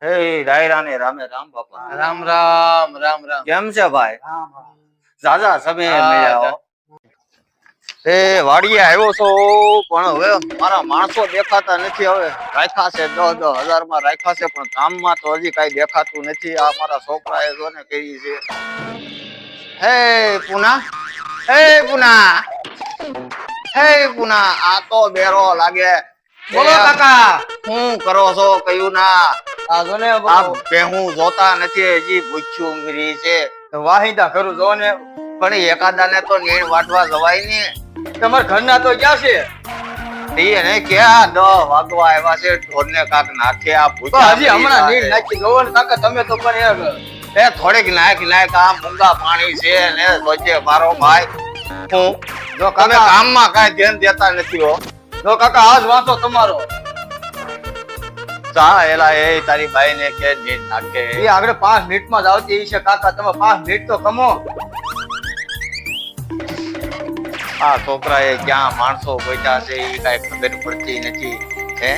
હે રાયરા ને રામે રામ બાપા. રામ રામ રામ રામ. કેમ છે ભાઈ? જાજા સમય મળ્યા. એ વાડીએ આવ્યો છો પણ હવે મારા માણસો દેખાતા નથી. હવે રાખ્યા છે 10,000 માં રાખ્યા છે પણ કામમાં તો હજી કઈ દેખાતું નથી. આ મારા છોકરાએ જો ને કરી છે. હે પુના, હે પુના, હે પુના, આ તો બેરો લાગે. બોલો કાકા. શું કરો છો? કયું ના આ જો ને આ હું જોતા નથી. હજી ભૂખ્યું ઊંઘરી છે. વાહિંદા કરું જો ને. પણ એકાદાને તો નીણ વાટવા જવાય ને. તમારા ઘરના તો ક્યાં છે? એને ક્યાં 10 વાગવા આવ્યા છે. ઢોરને કાક નાખે. આ તો હજી હમણાં નીણ નાખી ગયો ને કાકા. તમે તો પણ એ થોડીક નાખ આ મૂંગા પાણી છે ને વચ્ચે મારો ભાઈ. હું જો તમે કાકા કામમાં કાંઈ ધ્યાન દેતા નથી હો. જો કાકા આજ વાંચો તમારો. જા એલા એ તારી બાઈને કે નીણ નાખે. એ આગળ 5 મિનિટમાં જ આવતી છે કાકા. તમે 5 મિનિટ તો કમો. આ છોકરાએ ક્યાં માણસો ગોત્યા છે એ કઈ ખબર પડતી નથી. હે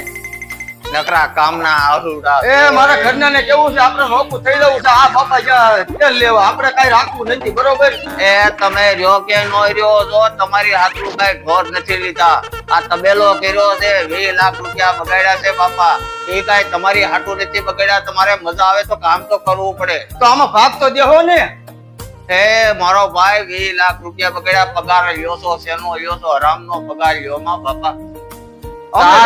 નકરા કામના આરુડા. એ મારા ઘરના ને કેવું છે આપણે નોકું થઈ જવું છે. આ બાપા જ્યાં તેલ લેવા આપણે કઈ રાખવું નથી બરોબર. એ તમે રહ્યો કે નો રહ્યો જો તમારી હાથનું કઈ ઘોર નથી લીધા. આ તબેલો કર્યો છે 20 લાખ રૂપિયા બગાડ્યા છે બાપા. એ કઈ તમારી હાટું નથી બગાડ્યા. તમારે મજા આવે તો કામ તો કરવું પડે. તો આમાં ભાગ તો દેહો ને. હે મારો ભાઈ 20 લાખ રૂપિયા બગાડ્યા. પગાર લ્યો છો શેનો લ્યો છો? હરામનો પગાર લ્યો માં બાપા.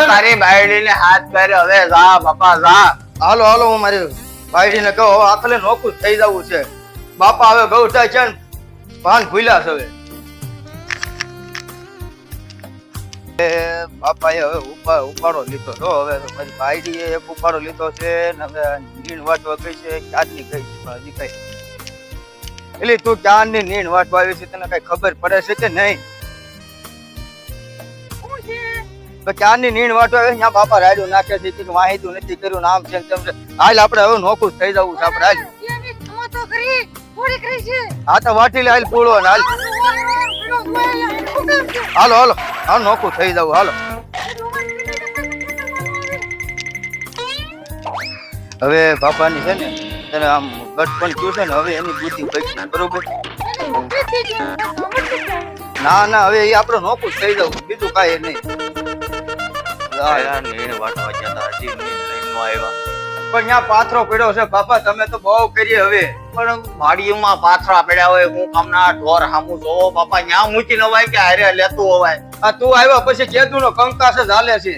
તારી બાયડીને હાથ પહેરે. હવે જા બાપા જા. હાલો હાલો હું મારી ભાઈડીને કહો હવે આખલે નોકું થઈ જવું છે બાપા. હવે ગૌઠા છે ને ભાન ભૂલ્યા છે હવે. એ બાપા એ હવે ઉપાડો લીધો તો હવે મારી ભાઈડીએ એક ઉપાડો લીધો છે ને હવે નીણ વાટવા ગઈ છે. ક્યારની ગઈ છે પણ હજી કઈ એટલે તું ક્યારની નીણ વાટવા આવી છે તને કઈ ખબર પડે છે કે નહીં? તો ક્યારની નીણ વાટવા આવે ત્યાં બાપા રાડ્યું નાખે છે કે વાહિતું નથી કર્યું નામ છે તેમ છે. હાલ આપણે હવે નોખું થઈ જવું છે આપણે. હાલ હા તો વાટી લે હાલ પૂળો ને હાલ. હાલો હાલો હાલ નોખું થઈ જવું હાલો. હવે બાપાની છે ને તને આમ ગટપણ થયું છે ને હવે એની બુદ્ધિ પડી બરોબર. ના ના હવે એ આપણે નોખું થઈ જવું બીજું કાંઈ નહીં. નીણ વાટવા જતા હજી નીણ લઈને નો આવ્યા. પણ ત્યાં પાથરો પડ્યો છે બાપા. તમે તો બહુ કરી હવે. પણ વાડીમાં પાથરા પડ્યા હોય. હું કામના ઢોર હામું જોવો બાપા. ન્યા મૂકી ન હોય કે હારે લેતું હોવાય. આ તું આવ્યા પછી કેદુ નો કંકાસ જ હાલે છે.